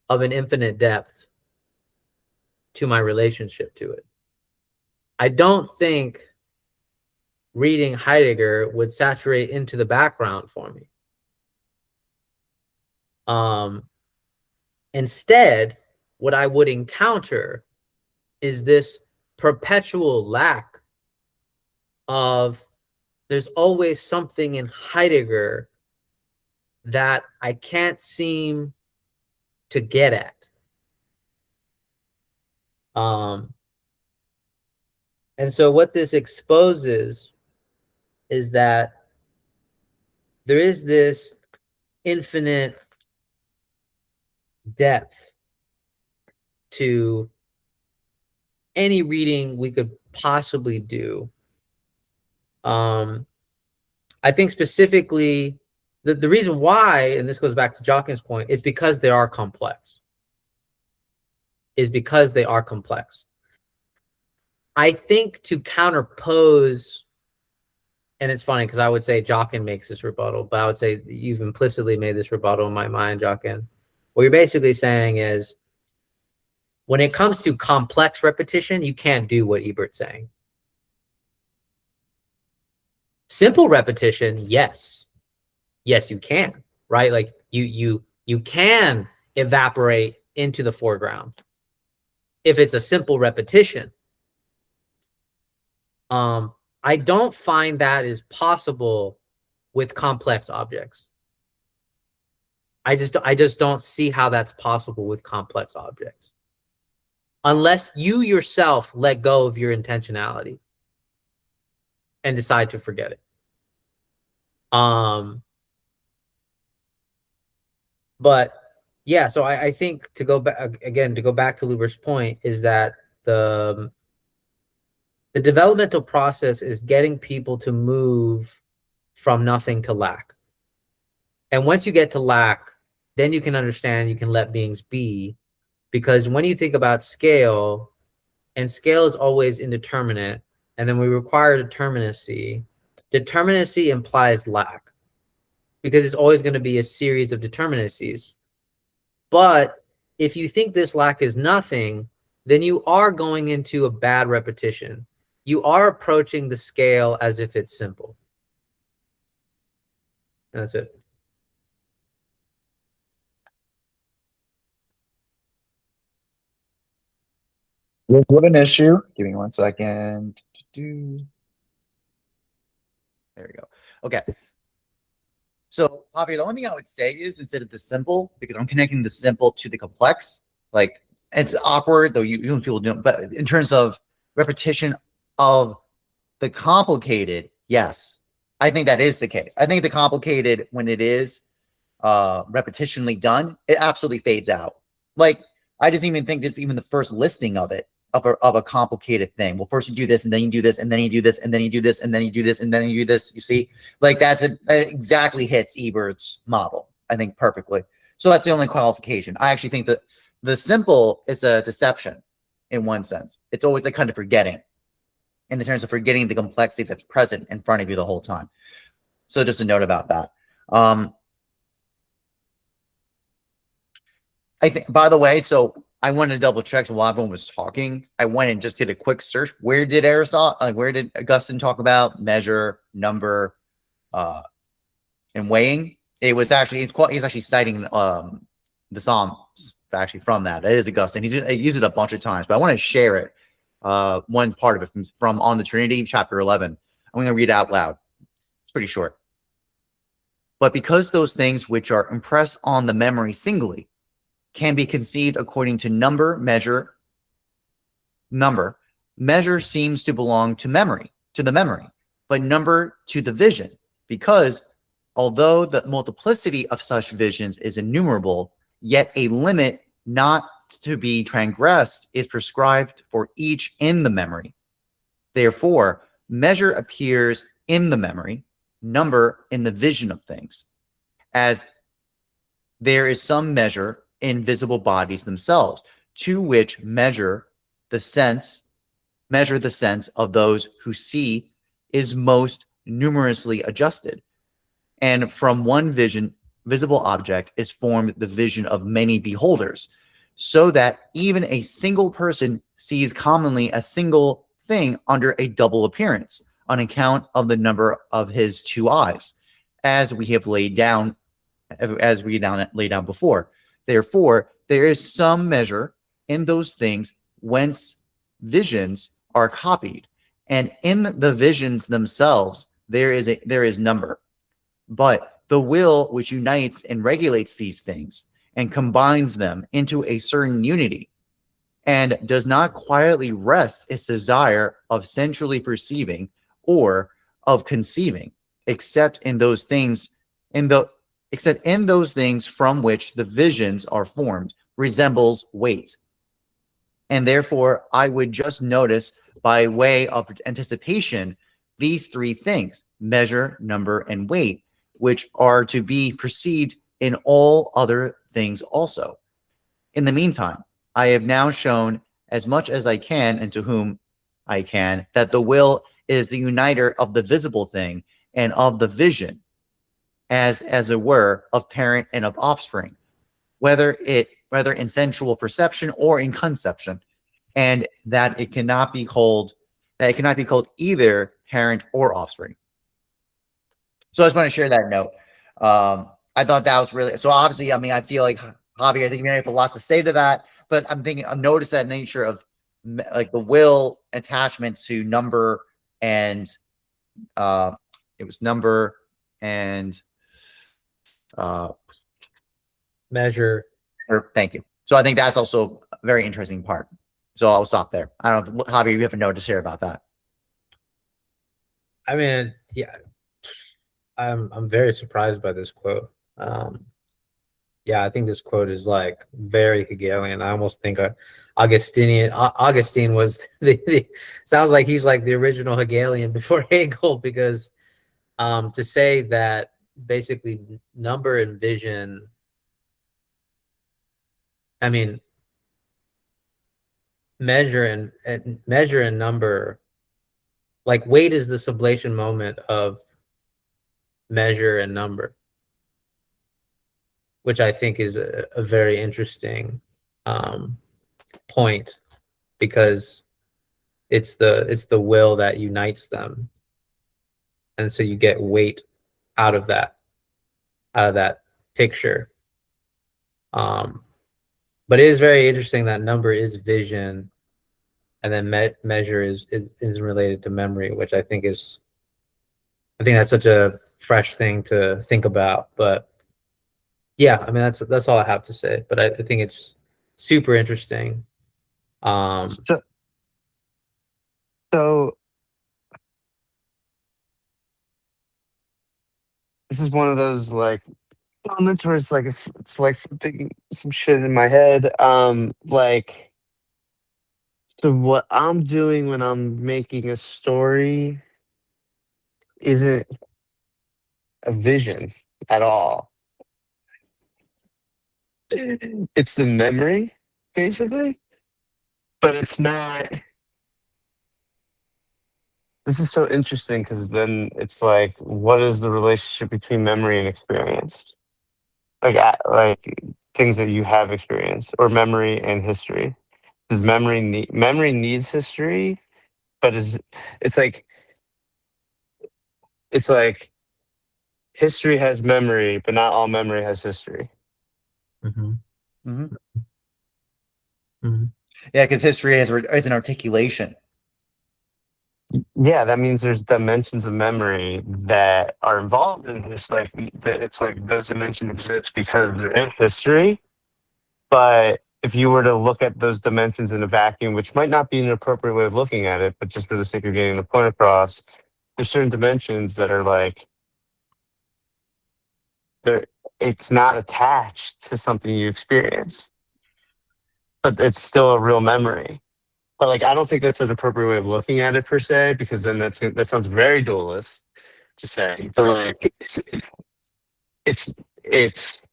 of an infinite depth to my relationship to it. I don't think reading Heidegger would saturate into the background for me. Instead, what I would encounter is this perpetual lack of, there's always something in Heidegger that I can't seem to get at. And so what this exposes is that there is this infinite depth to any reading we could possibly do. I think specifically the reason why, and this goes back to Jockin's point, is because they are complex. I think to counterpose, and it's funny because I would say Jockin makes this rebuttal, but I would say you've implicitly made this rebuttal in my mind, Jockin. What you're basically saying is, when it comes to complex repetition, you can't do what Ebert's saying. Simple repetition, yes. Yes, you can, right? Like you can evaporate into the foreground if it's a simple repetition. I don't find that is possible with complex objects. I just don't see how that's possible with complex objects. Unless you yourself let go of your intentionality and decide to forget it. But yeah, so I think to go back again, to go back to Luber's point, is that the developmental process is getting people to move from nothing to lack. And once you get to lack, then you can understand, you can let beings be. Because when you think about scale, and scale is always indeterminate, and then we require determinacy. Determinacy implies lack, because it's always going to be a series of determinacies. But if you think this lack is nothing, then you are going into a bad repetition. You are approaching the scale as if it's simple. And that's it. What an issue. Give me 1 second. There we go. Okay. So, Javier, the only thing I would say is, instead of the simple, because I'm connecting the simple to the complex, like, it's awkward, though you people do it, but in terms of repetition of the complicated, yes, I think that is the case. I think the complicated, when it is repetitionally done, it absolutely fades out. Like, I just even think just even the first listing of it, of a complicated thing. Well, first you do this, and then you do this, and then you do this, and then you do this, and then you do this, and then you do this. You see, like, that's exactly hits Ebert's model, I think, perfectly. So that's the only qualification. I actually think that the simple is a deception in one sense. It's always a kind of forgetting, in terms of forgetting the complexity that's present in front of you the whole time. So just a note about that. I think, by the way, so I wanted to double check. So while everyone was talking, I went and just did a quick search. Where did where did Augustine talk about measure, number, and weighing? It was actually, he's actually citing the Psalms actually from that. It is Augustine. He's used it a bunch of times, but I want to share it. One part of it from On the Trinity, chapter 11. I'm going to read it out loud. It's pretty short. But because those things which are impressed on the memory singly can be conceived according to number seems to belong to the memory, but number to the vision, because although the multiplicity of such visions is innumerable, yet a limit not to be transgressed is prescribed for each in the memory. Therefore, measure appears in the memory, number in the vision of things, as there is some measure in visible bodies themselves, to which measure the sense of those who see is most numerously adjusted. And from one visible object is formed the vision of many beholders, so that even a single person sees commonly a single thing under a double appearance, on account of the number of his two eyes, as we have laid down before. Therefore, there is some measure in those things whence visions are copied, and in the visions themselves there is number. But the will which unites and regulates these things and combines them into a certain unity, and does not quietly rest its desire of centrally perceiving or of conceiving, except in those things from which the visions are formed, resembles weight. And therefore, I would just notice by way of anticipation these three things: measure, number, and weight, which are to be perceived in all other things also. In the meantime, I have now shown as much as I can, and to whom I can, that the will is the uniter of the visible thing and of the vision, as it were, of parent and of offspring, whether in sensual perception or in conception, and that it cannot be called either parent or offspring. So I just want to share that note. I thought that was really, so obviously, I mean, I feel like Javi, I think you may have a lot to say to that, but I've noticed that nature of like the will attachment to number and it was number and measure. Thank you. So I think that's also a very interesting part. So I'll stop there. I don't know, Javi, you have a note to share about that. I mean, yeah, I'm very surprised by this quote. Yeah, I think this quote is like very Hegelian. I almost think Augustine was sounds like he's like the original Hegelian before Hegel, because to say that basically number and vision, I mean, measure and number, like weight is the sublation moment of measure and number, which I think is a very interesting point, because it's the will that unites them, and so you get weight out of that picture. But it is very interesting that number is vision, and then measure is related to memory, which I think that's such a fresh thing to think about. But yeah, I mean, that's all I have to say. But I think it's super interesting. So this is one of those like moments where it's like flipping some shit in my head. Like, so what I'm doing when I'm making a story isn't a vision at all. It's the memory, basically, but it's not. This is so interesting, because then it's like, what is the relationship between memory and experience? Like things that you have experienced, or memory and history. Does memory needs history, but it's like history has memory, but not all memory has history. Mm-hmm. Mm-hmm. Mm-hmm. Yeah, because history is an articulation. Yeah, that means there's dimensions of memory that are involved in this. Like, it's like those dimensions exist because they're in history. But if you were to look at those dimensions in a vacuum, which might not be an appropriate way of looking at it, but just for the sake of getting the point across, there's certain dimensions that are like, it's not attached to something you experience, but it's still a real memory. But like, I don't think that's an appropriate way of looking at it per se, because then that sounds very dualist to say. But like, it's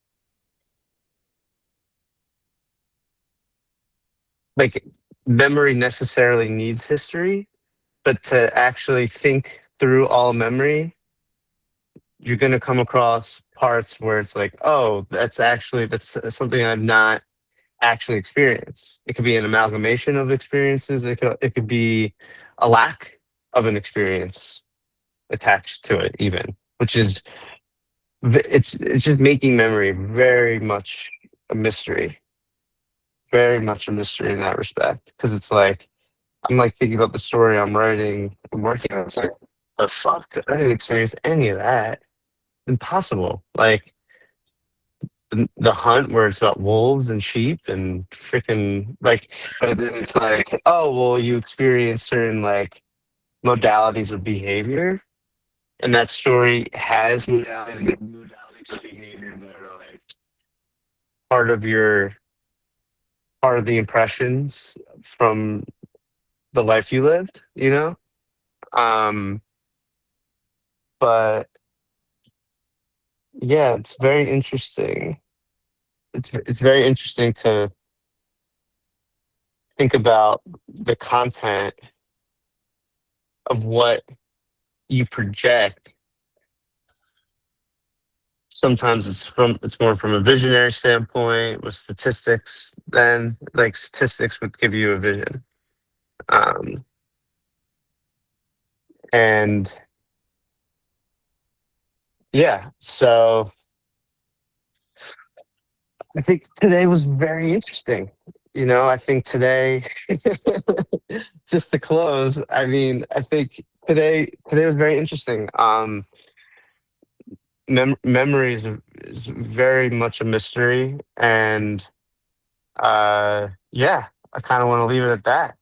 like memory necessarily needs history, but to actually think through all memory, you're going to come across parts where it's like, oh, that's something I've not actually experienced. It could be an amalgamation of experiences. It could be a lack of an experience attached to it, even, which is it's just making memory very much a mystery. Very much a mystery in that respect, because it's like, I'm like thinking about the story I'm working on. It's like, the fuck? I didn't experience any of that. impossible. Like the hunt where it's about wolves and sheep and freaking like, but then it's like, oh well, you experience certain like modalities of behavior, and that story has modalities of behavior that are like part of your part of the impressions from the life you lived, you know. But yeah, it's very interesting. It's very interesting to think about the content of what you project. Sometimes it's more from a visionary standpoint with statistics. Then like statistics would give you a vision, um, and yeah. So I think today was very interesting. You know, I think today, just to close, I mean, I think today was very interesting. Memory is very much a mystery, and yeah, I kind of want to leave it at that.